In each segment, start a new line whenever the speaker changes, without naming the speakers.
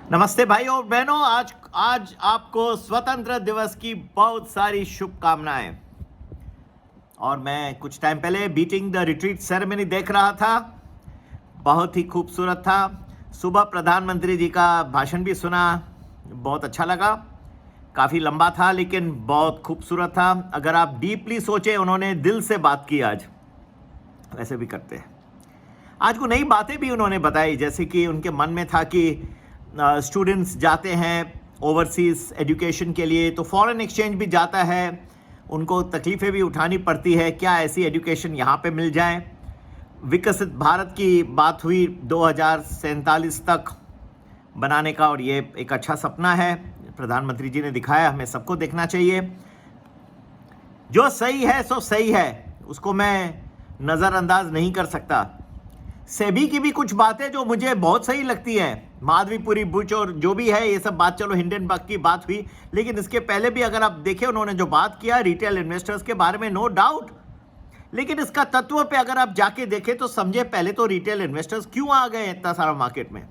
नमस्ते भाई और बहनों। आज आज आपको स्वतंत्र दिवस की बहुत सारी शुभकामनाएं। और मैं कुछ टाइम पहले बीटिंग द रिट्रीट सेरेमनी देख रहा था, बहुत ही खूबसूरत था। सुबह प्रधानमंत्री जी का भाषण भी सुना, बहुत अच्छा लगा। काफ़ी लंबा था लेकिन बहुत खूबसूरत था। अगर आप डीपली सोचे, उन्होंने दिल से बात की। आज वैसे भी करते हैं। आज को नई बातें भी उन्होंने बताई, जैसे कि उनके मन में था कि स्टूडेंट्स जाते हैं ओवरसीज़ एजुकेशन के लिए तो फॉरेन एक्सचेंज भी जाता है, उनको तकलीफ़ें भी उठानी पड़ती है। क्या ऐसी एजुकेशन यहाँ पे मिल जाए। विकसित भारत की बात हुई 2047 तक बनाने का, और ये एक अच्छा सपना है प्रधानमंत्री जी ने दिखाया, हमें सबको देखना चाहिए। जो सही है सो सही है, उसको मैं नज़रअंदाज नहीं कर सकता। सेबी की भी कुछ बातें जो मुझे बहुत सही लगती हैं, माधवीपुरी बुच और जो भी है ये सब बात, चलो हिंडनबर्ग की बात हुई, लेकिन इसके पहले भी अगर आप देखें उन्होंने जो बात किया रिटेल इन्वेस्टर्स के बारे में, नो डाउट। लेकिन इसका तत्व पे अगर आप जाके देखें तो समझे, पहले तो रिटेल इन्वेस्टर्स क्यों आ गए इतना सारा मार्केट में।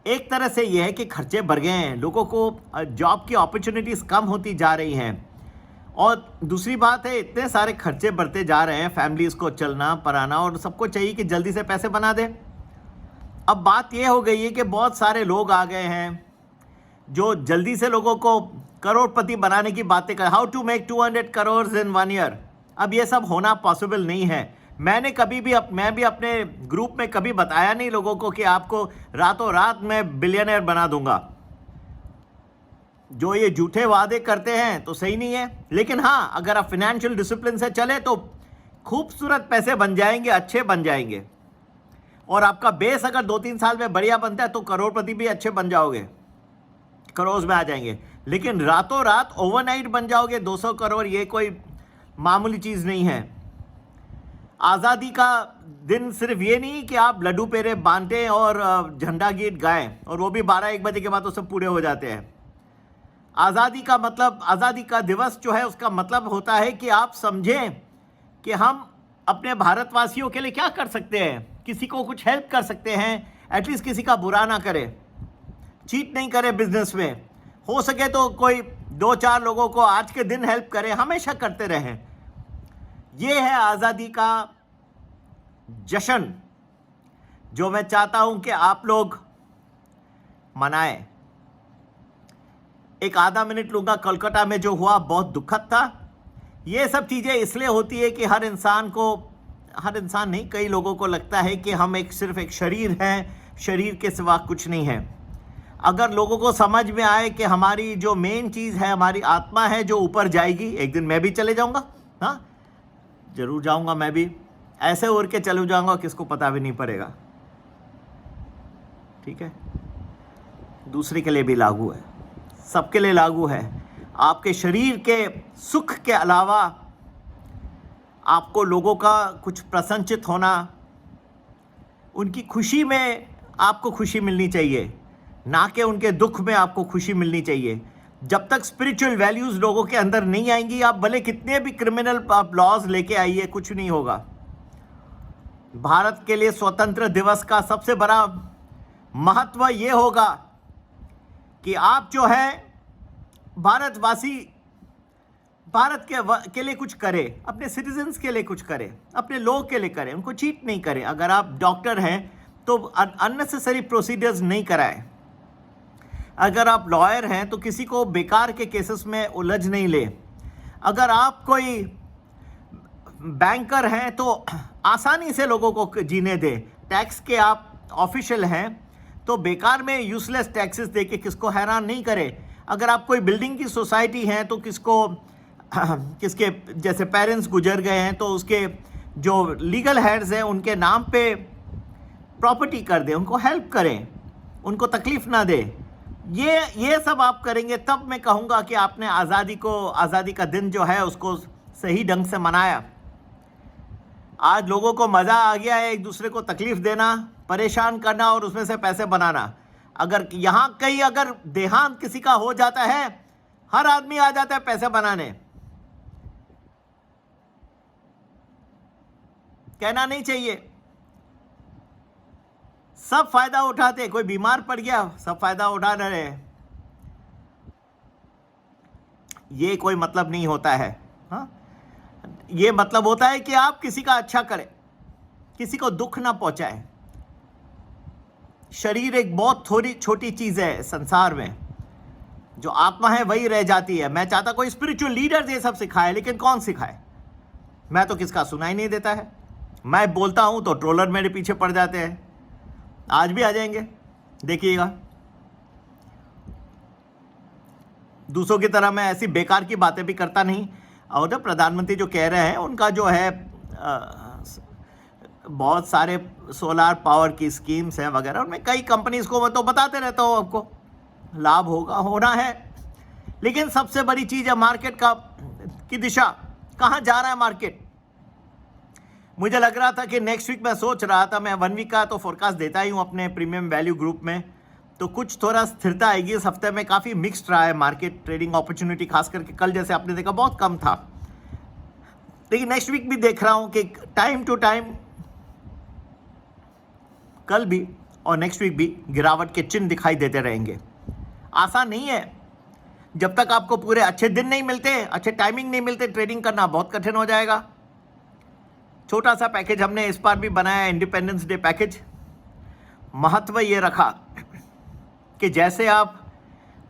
एक तरह से यह है कि खर्चे बढ़ गए हैं, लोगों को जॉब की अपॉर्चुनिटीज कम होती जा रही हैं, और दूसरी बात है इतने सारे खर्चे बढ़ते जा रहे हैं, फैमिलीज को चलना पराना, और सबको चाहिए कि जल्दी से पैसे बना दे। अब बात यह हो गई है कि बहुत सारे लोग आ गए हैं जो जल्दी से लोगों को करोड़पति बनाने की बातें कर, how to make 200 crore in 1 year. अब ये सब होना पॉसिबल नहीं है। मैंने कभी भी मैं भी अपने ग्रुप में कभी बताया नहीं लोगों को कि आपको रातों रात मैं बिलियनर बना दूंगा। जो ये झूठे वादे करते हैं तो सही नहीं है, लेकिन हाँ, अगर आप फिनेंशियल डिसिप्लिन से चले तो खूबसूरत पैसे बन जाएंगे, अच्छे बन जाएंगे। और आपका बेस अगर 2-3 साल में बढ़िया बनता है तो करोड़पति भी अच्छे बन जाओगे, करोड़ में आ जाएंगे। लेकिन रातों रात ओवरनाइट बन जाओगे 200 करोड़, ये कोई मामूली चीज़ नहीं है। आज़ादी का दिन सिर्फ ये नहीं कि आप लड्डू पेड़े बांटें और झंडा गीत गाएं, और वो भी 12-1 बजे के बाद तो सब पूरे हो जाते हैं। आज़ादी का मतलब, आज़ादी का दिवस जो है उसका मतलब होता है कि आप समझें कि हम अपने भारतवासियों के लिए क्या कर सकते हैं, किसी को कुछ हेल्प कर सकते हैं, एटलीस्ट किसी का बुरा ना करें, चीट नहीं करें बिजनेस में, हो सके तो कोई 2-4 लोगों को आज के दिन हेल्प करें, हमेशा करते रहें। ये है आज़ादी का जश्न जो मैं चाहता हूं कि आप लोग मनाएं। एक आधा मिनट लूँगा। कोलकाता में जो हुआ बहुत दुखद था। ये सब चीज़ें इसलिए होती है कि हर इंसान नहीं, कई लोगों को लगता है कि हम सिर्फ एक शरीर हैं, शरीर के सिवा कुछ नहीं है। अगर लोगों को समझ में आए कि हमारी जो मेन चीज़ है हमारी आत्मा है जो ऊपर जाएगी, एक दिन मैं भी चले जाऊँगा, हाँ जरूर जाऊँगा, मैं भी ऐसे उड़ के चले जाऊँगा, किसको पता भी नहीं पड़ेगा। ठीक है, दूसरे के लिए भी लागू है, सबके लिए लागू है। आपके शरीर के सुख के अलावा आपको लोगों का कुछ प्रसन्नचित होना, उनकी खुशी में आपको खुशी मिलनी चाहिए, ना कि उनके दुख में आपको खुशी मिलनी चाहिए। जब तक स्पिरिचुअल वैल्यूज़ लोगों के अंदर नहीं आएंगी, आप भले कितने भी क्रिमिनल आप लॉज लेके आइए, कुछ नहीं होगा। भारत के लिए स्वतंत्र दिवस का सबसे बड़ा महत्व ये होगा कि आप जो है भारतवासी, भारत के लिए कुछ करें, अपने सिटीजन्स के लिए कुछ करें, अपने लोग के लिए करें, उनको चीट नहीं करें। अगर आप डॉक्टर हैं तो अननेसेसरी प्रोसीजर्स नहीं कराएं। अगर आप लॉयर हैं तो किसी को बेकार के केसेस में उलझ नहीं ले। अगर आप कोई बैंकर हैं तो आसानी से लोगों को जीने दें। टैक्स के आप ऑफिशियल हैं तो बेकार में यूजलेस टैक्सेस दे के किसको हैरान नहीं करें। अगर आप कोई बिल्डिंग की सोसाइटी हैं तो किसके जैसे पेरेंट्स गुजर गए हैं तो उसके जो लीगल हेड्स हैं उनके नाम पे प्रॉपर्टी कर दें, उनको हेल्प करें, उनको तकलीफ ना दे। ये सब आप करेंगे तब मैं कहूँगा कि आपने आज़ादी का दिन जो है उसको सही ढंग से मनाया। आज लोगों को मज़ा आ गया है एक दूसरे को तकलीफ देना, परेशान करना और उसमें से पैसे बनाना। अगर यहाँ कहीं अगर देहांत किसी का हो जाता है, हर आदमी आ जाता है पैसे बनाने। कहना नहीं चाहिए, सब फायदा उठाते, कोई बीमार पड़ गया सब फायदा उठा रहे हैं, ये कोई मतलब नहीं होता है। हाँ, ये मतलब होता है कि आप किसी का अच्छा करें, किसी को दुख ना पहुंचाएं। शरीर एक बहुत थोड़ी छोटी चीज है संसार में, जो आत्मा है वही रह जाती है। मैं चाहता कोई स्पिरिचुअल लीडर ये सब सिखाए, लेकिन कौन सिखाए? मैं तो किसका सुनाई नहीं देता है। मैं बोलता हूं तो ट्रोलर मेरे पीछे पड़ जाते हैं, आज भी आ जाएंगे, देखिएगा। दूसरों की तरह मैं ऐसी बेकार की बातें भी करता नहीं। और जब प्रधानमंत्री जो कह रहे हैं उनका जो है बहुत सारे सोलार पावर की स्कीम्स हैं वगैरह, और मैं कई कंपनीज को तो बताते रहता हूँ, आपको लाभ होना है। लेकिन सबसे बड़ी चीज़ है मार्केट की दिशा, कहाँ जा रहा है मार्केट। मुझे लग रहा था कि नेक्स्ट वीक, मैं सोच रहा था, मैं 1 वीक का तो फोरकास्ट देता ही हूँ अपने प्रीमियम वैल्यू ग्रुप में, तो कुछ थोड़ा स्थिरता आएगी। इस हफ्ते में काफ़ी मिक्स्ड रहा है मार्केट, ट्रेडिंग अपॉर्चुनिटी खास करके कल जैसे आपने देखा बहुत कम था। लेकिन नेक्स्ट वीक भी देख रहा हूँ कि टाइम टू टाइम, कल भी और नेक्स्ट वीक भी गिरावट के चिन्ह दिखाई देते रहेंगे। आसान नहीं है, जब तक आपको पूरे अच्छे दिन नहीं मिलते, अच्छे टाइमिंग नहीं मिलते, ट्रेडिंग करना बहुत कठिन हो जाएगा। छोटा सा पैकेज हमने इस बार भी बनाया, इंडिपेंडेंस डे पैकेज। महत्व ये रखा कि जैसे आप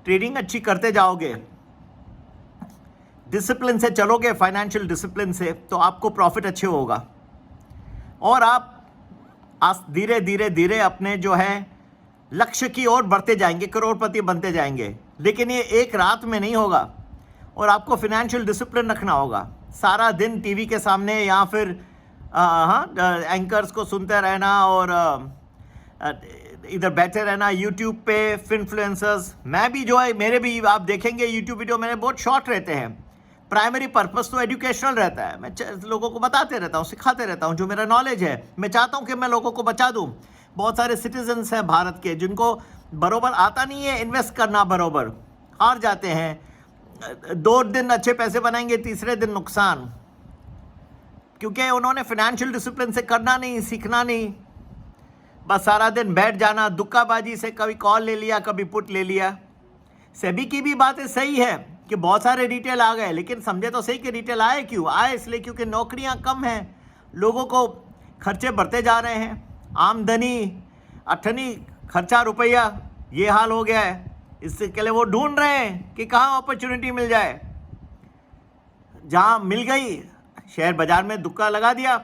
ट्रेडिंग अच्छी करते जाओगे, डिसिप्लिन से चलोगे, फाइनेंशियल डिसिप्लिन से, तो आपको प्रॉफिट अच्छे होगा और आप धीरे धीरे धीरे अपने जो है लक्ष्य की ओर बढ़ते जाएंगे, करोड़पति बनते जाएंगे। लेकिन ये एक रात में नहीं होगा, और आपको फाइनेंशियल डिसिप्लिन रखना होगा। सारा दिन टीवी के सामने या फिर एंकर्स को सुनते रहना और इधर बैठे रहना, यूट्यूब पे इन्फ्लुएंसर्स। मैं भी जो है, मेरे भी आप देखेंगे यूट्यूब वीडियो मेरे बहुत शॉर्ट रहते हैं। प्राइमरी पर्पस तो एजुकेशनल रहता है, मैं लोगों को बताते रहता हूँ, सिखाते रहता हूँ जो मेरा नॉलेज है। मैं चाहता हूँ कि मैं लोगों को बचा दूँ। बहुत सारे सिटीजन्स हैं भारत के जिनको बरोबर आता नहीं है इन्वेस्ट करना, बरोबर हार जाते हैं। 2 दिन अच्छे पैसे बनाएंगे, तीसरे दिन नुकसान, क्योंकि उन्होंने फाइनेंशियल डिसिप्लिन से करना नहीं, सीखना नहीं, बस सारा दिन बैठ जाना, दुक्काबाजी से कभी कॉल ले लिया, कभी पुट ले लिया। सेबी की भी बातें सही है कि बहुत सारे रिटेल आ गए, लेकिन समझे तो सही कि रिटेल आए क्यों? आए इसलिए क्योंकि नौकरियां कम हैं, लोगों को खर्चे बढ़ते जा रहे हैं, आमदनी अठनी खर्चा रुपया, ये हाल हो गया है। इससे के लिए वो ढूंढ रहे हैं कि कहाँ अपॉर्चुनिटी मिल जाए। जहाँ मिल गई शेयर बाजार में दुक्का लगा दिया,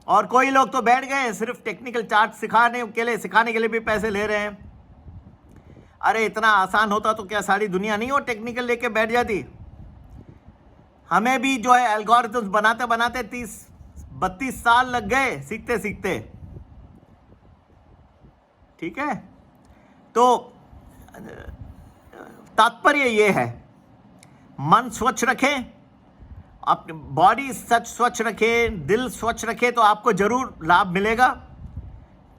और कोई लोग तो बैठ गए सिर्फ टेक्निकल चार्ट सिखाने के लिए भी पैसे ले रहे हैं। अरे इतना आसान होता तो क्या सारी दुनिया नहीं हो टेक्निकल लेके बैठ जाती? हमें भी जो है एल्गोरिथम्स बनाते बनाते 30-32 साल लग गए सीखते सीखते। ठीक है, तो तात्पर्य ये है, मन स्वच्छ रखें, अपनी बॉडी स्वच्छ रखें, दिल स्वच्छ रखें, तो आपको जरूर लाभ मिलेगा।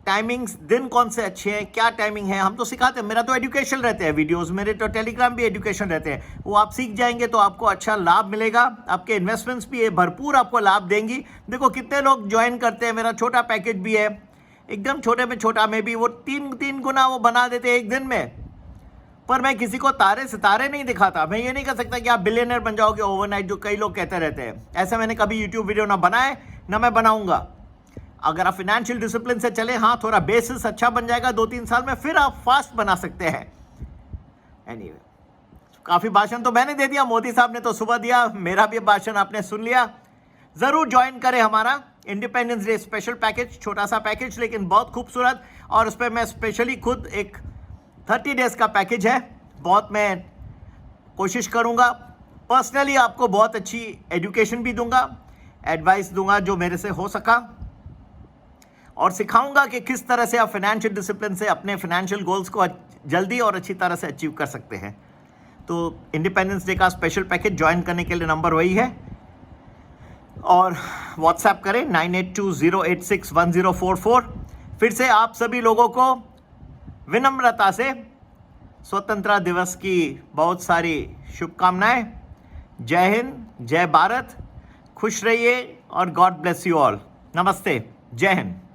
टाइमिंग्स, दिन कौन से अच्छे हैं, क्या टाइमिंग है, हम तो सिखाते हैं। मेरा तो एजुकेशन रहते हैं वीडियोस, मेरे तो टेलीग्राम भी एजुकेशन रहते हैं, वो आप सीख जाएंगे तो आपको अच्छा लाभ मिलेगा। आपके इन्वेस्टमेंट्स भी भरपूर आपको लाभ देंगी। देखो कितने लोग ज्वाइन करते हैं, मेरा छोटा पैकेज भी है, एकदम छोटे में छोटा में भी वो 3 गुना वो बना देते हैं एक दिन में। पर मैं किसी को तारे सितारे नहीं दिखाता। मैं ये नहीं कह सकता कि आप बिलियनर बन जाओगे ओवरनाइट, जो कई लोग कहते रहते हैं। ऐसा मैंने कभी यूट्यूब वीडियो ना बनाए, ना मैं बनाऊंगा। अगर आप फाइनेंशियल डिसिप्लिन से चले, हाँ थोड़ा बेसिस अच्छा बन जाएगा 2-3 साल में, फिर आप फास्ट बना सकते हैं। एनीवे, काफ़ी भाषण तो मैंने दे दिया, मोदी साहब ने तो सुबह दिया, मेरा भी भाषण आपने सुन लिया। ज़रूर ज्वाइन करें हमारा इंडिपेंडेंस डे स्पेशल पैकेज, छोटा सा पैकेज लेकिन बहुत खूबसूरत। और उस पर मैं स्पेशली खुद एक 30 डेज़ का पैकेज है, बहुत मैं कोशिश करूँगा पर्सनली आपको बहुत अच्छी एजुकेशन भी दूंगा, एडवाइस दूंगा जो मेरे से हो सका, और सिखाऊंगा कि किस तरह से आप फाइनेंशियल डिसिप्लिन से अपने फाइनेंशियल गोल्स को जल्दी और अच्छी तरह से अचीव कर सकते हैं। तो इंडिपेंडेंस डे का स्पेशल पैकेज ज्वाइन करने के लिए नंबर वही है, और व्हाट्सएप करें 9820861044। फिर से आप सभी लोगों को विनम्रता से स्वतंत्रता दिवस की बहुत सारी शुभकामनाएं। जय हिंद, जय भारत, खुश रहिए और गॉड ब्लेस यू ऑल। नमस्ते, जय हिंद।